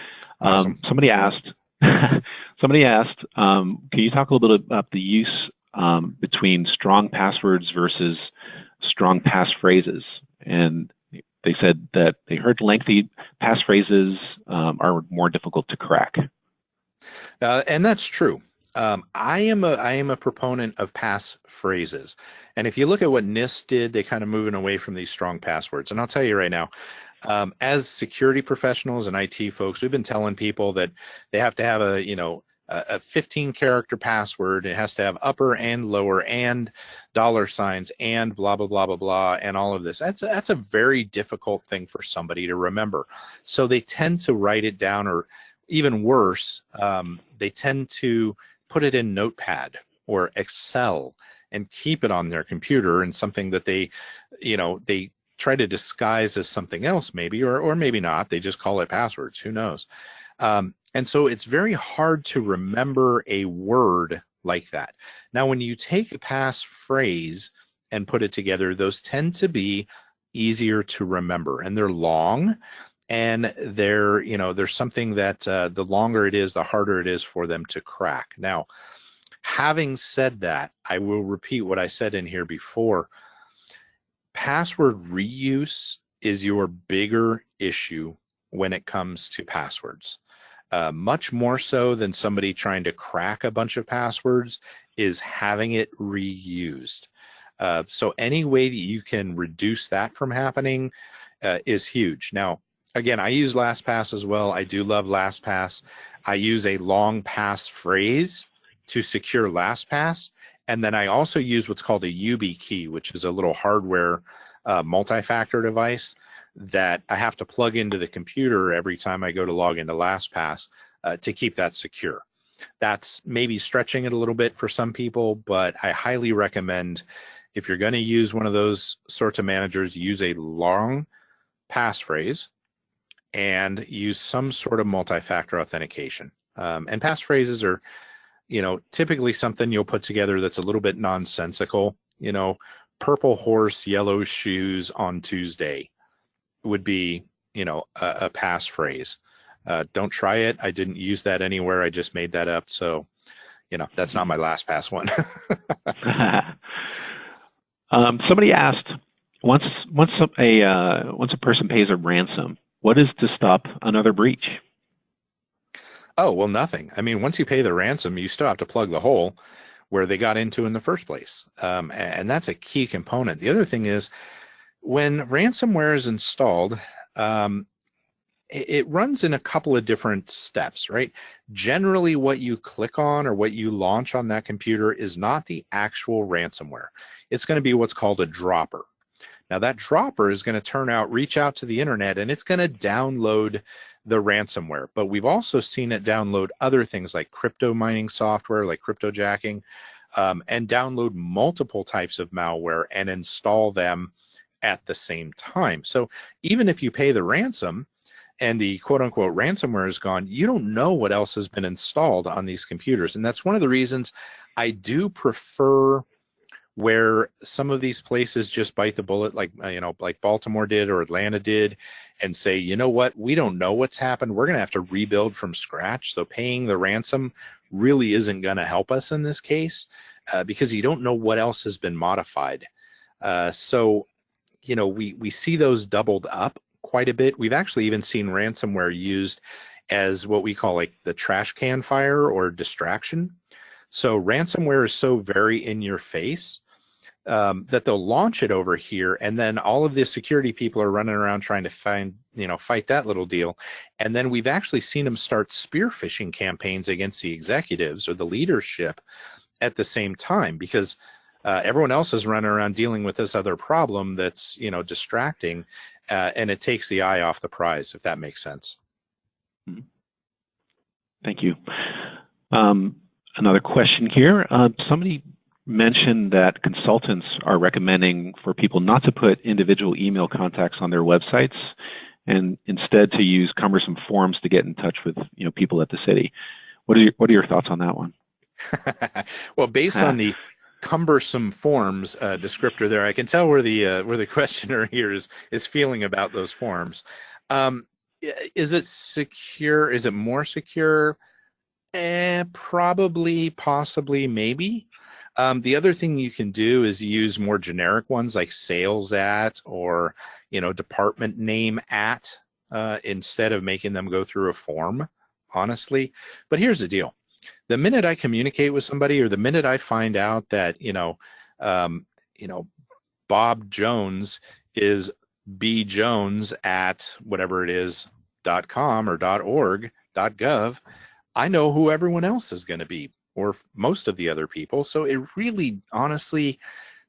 Awesome. Somebody asked, can you talk a little bit about the use between strong passwords versus strong passphrases? And they said that they heard lengthy passphrases are more difficult to crack. And that's true. I am a proponent of passphrases. And if you look at what NIST did, they kind of moving away from these strong passwords. And I'll tell you right now, as security professionals and IT folks, we've been telling people that they have to have a 15-character password. It has to have upper and lower and $signs and blah, blah, blah, blah, blah, and all of this. That's a very difficult thing for somebody to remember. So they tend to write it down, or even worse, they tend to put it in Notepad or Excel and keep it on their computer, and something that they try to disguise as something else maybe, or maybe not. They just call it passwords. Who knows? And so it's very hard to remember a word like that. Now, when you take a passphrase and put it together, those tend to be easier to remember, and they're long, and there's something that the longer it is, the harder it is for them to crack. Now, having said that, I will repeat what I said in here before. Password reuse is your bigger issue when it comes to passwords. Much more so than somebody trying to crack a bunch of passwords is having it reused. So any way that you can reduce that from happening is huge. Now, again, I use LastPass as well. I do love LastPass. I use a long passphrase to secure LastPass, and then I also use what's called a YubiKey, which is a little hardware multi-factor device that I have to plug into the computer every time I go to log into LastPass to keep that secure. That's maybe stretching it a little bit for some people, but I highly recommend, if you're going to use one of those sorts of managers, use a long passphrase and use some sort of multi-factor authentication. And passphrases are, typically something you'll put together that's a little bit nonsensical. Purple horse, yellow shoes on Tuesday would be, a passphrase. Don't try it. I didn't use that anywhere. I just made that up. So, that's not my LastPass one. Somebody asked, once a person pays a ransom, what is to stop another breach? Oh, well, nothing. I mean, once you pay the ransom, you still have to plug the hole where they got into in the first place. And that's a key component. The other thing is, when ransomware is installed, it runs in a couple of different steps, right? Generally, what you click on or what you launch on that computer is not the actual ransomware. It's going to be what's called a dropper. Now, that dropper is going to reach out to the internet, and it's going to download the ransomware. But we've also seen it download other things like crypto mining software, like cryptojacking, and download multiple types of malware and install them at the same time. So even if you pay the ransom and the quote-unquote ransomware is gone, you don't know what else has been installed on these computers. And that's one of the reasons I do prefer where some of these places just bite the bullet, like like Baltimore did or Atlanta did, and say, you know what, we don't know what's happened. We're going to have to rebuild from scratch. So paying the ransom really isn't going to help us in this case because you don't know what else has been modified. So we see those doubled up quite a bit. We've actually even seen ransomware used as what we call like the trash can fire or distraction. So ransomware is so very in your face that they'll launch it over here, and then all of the security people are running around trying to fight that little deal. And then we've actually seen them start spear phishing campaigns against the executives or the leadership at the same time, because everyone else is running around dealing with this other problem that's distracting, and it takes the eye off the prize, if that makes sense. Thank you. Another question here. Somebody mentioned that consultants are recommending for people not to put individual email contacts on their websites and instead to use cumbersome forms to get in touch with people at the city. What are your thoughts on that one? Well, based on the cumbersome forms descriptor there, I can tell where the questioner here is feeling about those forms. Is it secure? Is it more secure? Probably, possibly, maybe. The other thing you can do is use more generic ones like sales at or department name at instead of making them go through a form, honestly. But here's the deal. The minute I communicate with somebody, or the minute I find out that Bob Jones is B Jones at whatever it is .com or .org .gov, I know who everyone else is going to be, or most of the other people. So it really, honestly,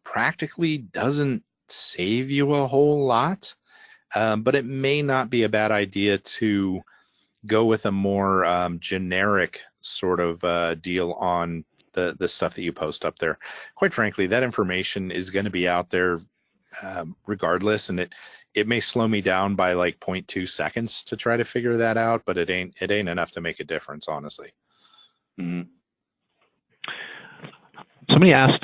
practically doesn't save you a whole lot, but it may not be a bad idea to go with a more generic sort of deal on the stuff that you post up there. Quite frankly, that information is going to be out there regardless, and it may slow me down by like 0.2 seconds to try to figure that out, but it ain't enough to make a difference, honestly. Mm-hmm. Somebody asked,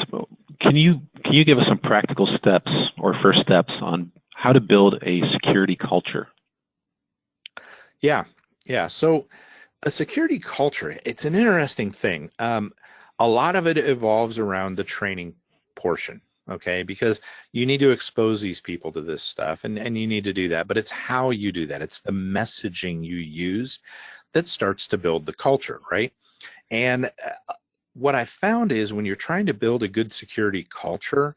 can you give us some practical steps or first steps on how to build a security culture? Yeah. So a security culture, it's an interesting thing. A lot of it evolves around the training portion, okay? Because you need to expose these people to this stuff, and you need to do that. But it's how you do that. It's the messaging you use that starts to build the culture, right? And what I found is when you're trying to build a good security culture,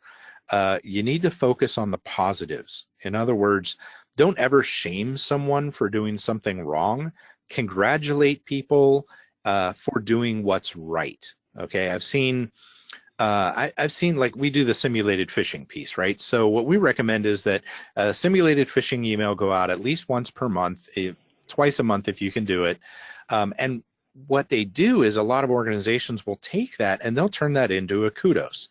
you need to focus on the positives. In other words, don't ever shame someone for doing something wrong. Congratulate people for doing what's right. Okay, I've seen like we do the simulated phishing piece, right? So what we recommend is that a simulated phishing email go out at least once per month, twice a month if you can do it. And what they do is a lot of organizations will take that and they'll turn that into a kudos.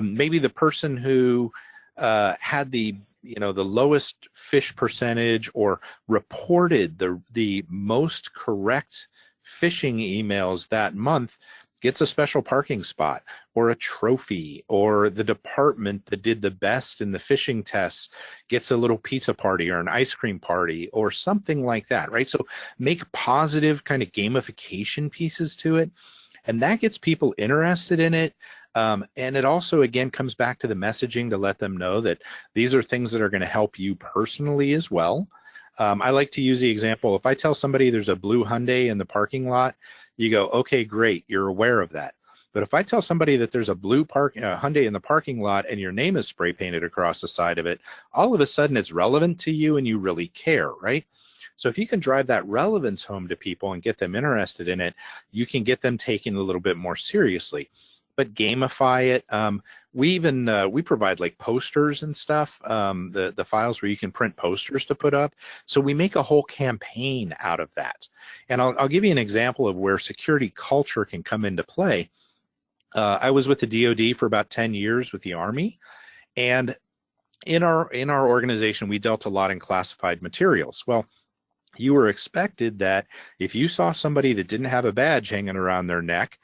Maybe the person who had the lowest phish percentage or reported the most correct phishing emails that month gets a special parking spot or a trophy, or the department that did the best in the phishing tests gets a little pizza party or an ice cream party or something like that, right? So make positive kind of gamification pieces to it, and that gets people interested in it. And it also, again, comes back to the messaging to let them know that these are things that are going to help you personally as well. I like to use the example, if I tell somebody there's a blue Hyundai in the parking lot, you go, okay, great, you're aware of that. But if I tell somebody that there's a blue Hyundai in the parking lot and your name is spray painted across the side of it, all of a sudden it's relevant to you and you really care, right? So if you can drive that relevance home to people and get them interested in it, you can get them taken a little bit more seriously. But gamify it. We provide like posters and stuff, the files where you can print posters to put up. So we make a whole campaign out of that. And I'll give you an example of where security culture can come into play. I was with the DoD for about 10 years with the Army, and in our organization, we dealt a lot in classified materials. Well, you were expected that if you saw somebody that didn't have a badge hanging around their neck,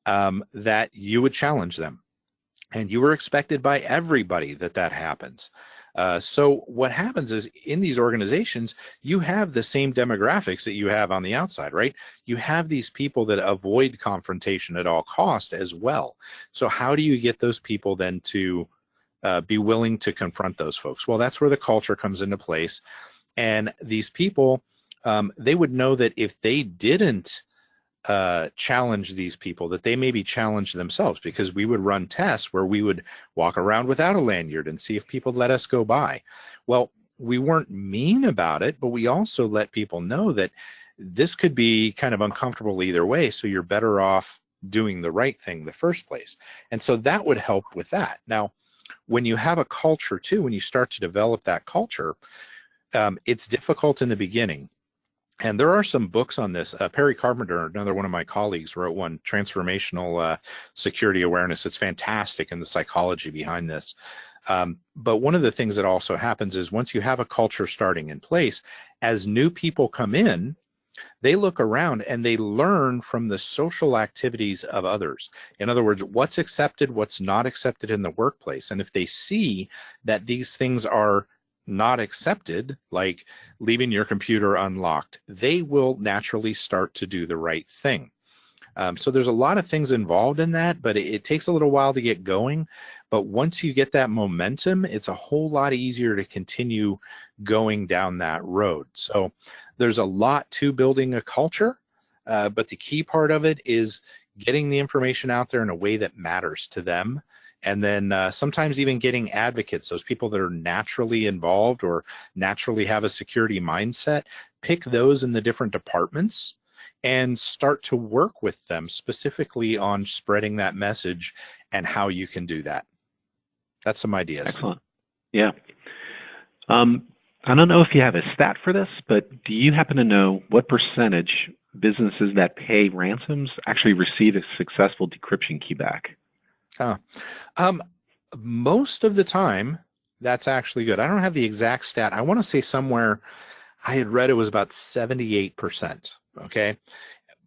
that you would challenge them. and you are expected by everybody that happens. So what happens is in these organizations, you have the same demographics that you have on the outside, right? You have these people that avoid confrontation at all cost as well. So how do you get those people then to be willing to confront those folks? Well, that's where the culture comes into place. And these people, they would know that if they didn't challenge these people, that they maybe challenge themselves, because we would run tests where we would walk around without a lanyard and see if people let us go by. Well, we weren't mean about it, but we also let people know that this could be kind of uncomfortable either way, so you're better off doing the right thing in the first place. And so that would help with that. Now, when you have a culture too, when you start to develop that culture, it's difficult in the beginning. And there are some books on this. Perry Carpenter, another one of my colleagues, wrote one, Transformational Security Awareness. It's fantastic in the psychology behind this. But one of the things that also happens is once you have a culture starting in place, as new people come in, they look around and they learn from the social activities of others. In other words, what's accepted, what's not accepted in the workplace. And if they see that these things are not accepted, like leaving your computer unlocked, they will naturally start to do the right thing. So there's a lot of things involved in that, but it takes a little while to get going. But once you get that momentum, it's a whole lot easier to continue going down that road. So there's a lot to building a culture, but the key part of it is getting the information out there in a way that matters to them. And then sometimes even getting advocates, those people that are naturally involved or naturally have a security mindset, pick those in the different departments and start to work with them specifically on spreading that message and how you can do that. That's some ideas. Excellent. Yeah. I don't know if you have a stat for this, but do you happen to know what percentage businesses that pay ransoms actually receive a successful decryption key back? Most of the time, that's actually good. I don't have the exact stat. I want to say somewhere, I had read it was about 78%, okay?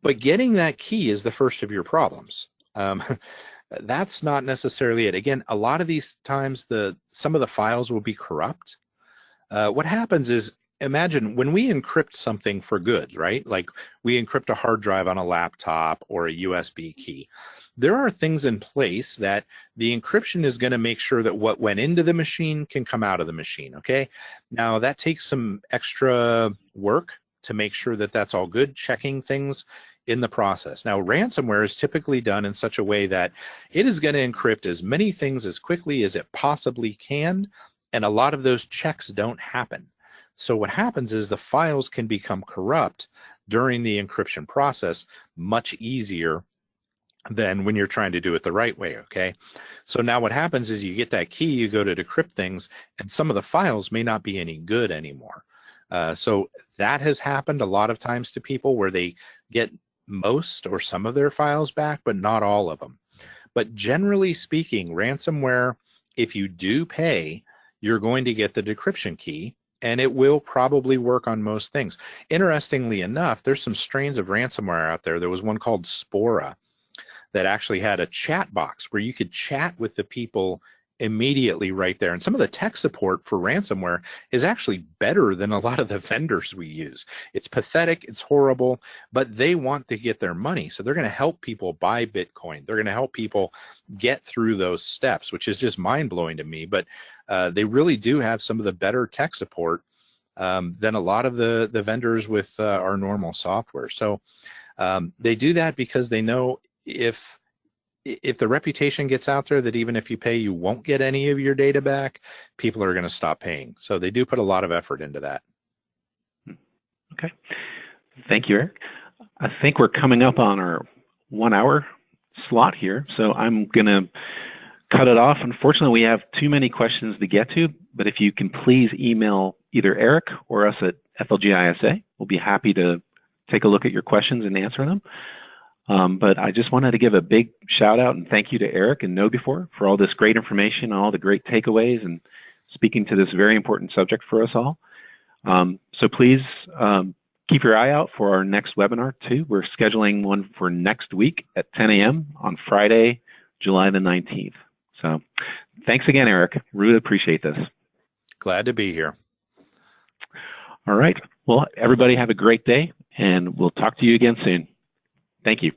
But getting that key is the first of your problems. That's not necessarily it. Again, a lot of these times, some of the files will be corrupt. What happens is, imagine when we encrypt something for good, right? Like we encrypt a hard drive on a laptop or a USB key. There are things in place that the encryption is going to make sure that what went into the machine can come out of the machine, okay? Now, that takes some extra work to make sure that that's all good, checking things in the process. Now, ransomware is typically done in such a way that it is going to encrypt as many things as quickly as it possibly can, and a lot of those checks don't happen. So what happens is the files can become corrupt during the encryption process much easier than when you're trying to do it the right way, okay? So now what happens is you get that key, you go to decrypt things, and some of the files may not be any good anymore. So that has happened a lot of times to people where they get most or some of their files back, but not all of them. But generally speaking, ransomware, if you do pay, you're going to get the decryption key, and it will probably work on most things. Interestingly enough, there's some strains of ransomware out there. There was one called Spora that actually had a chat box where you could chat with the people immediately right there. And some of the tech support for ransomware is actually better than a lot of the vendors we use. It's pathetic, it's horrible, but they want to get their money. So they're going to help people buy Bitcoin. They're going to help people get through those steps, which is just mind-blowing to me. But they really do have some of the better tech support than a lot of the vendors with our normal software. So they do that because they know if the reputation gets out there that even if you pay, you won't get any of your data back, people are going to stop paying. So they do put a lot of effort into that. Okay. Thank you, Eric. I think we're coming up on our 1 hour slot here, so I'm going to cut it off. Unfortunately, we have too many questions to get to, but if you can please email either Eric or us at FLGISA, we'll be happy to take a look at your questions and answer them. But I just wanted to give a big shout out and thank you to Erich and Knowbe4 for all this great information, all the great takeaways, and speaking to this very important subject for us all. So please keep your eye out for our next webinar too. We're scheduling one for next week at 10 a.m. on Friday, July the 19th. So thanks again, Eric. Really appreciate this. Glad to be here. All right. Well, everybody have a great day, and we'll talk to you again soon. Thank you.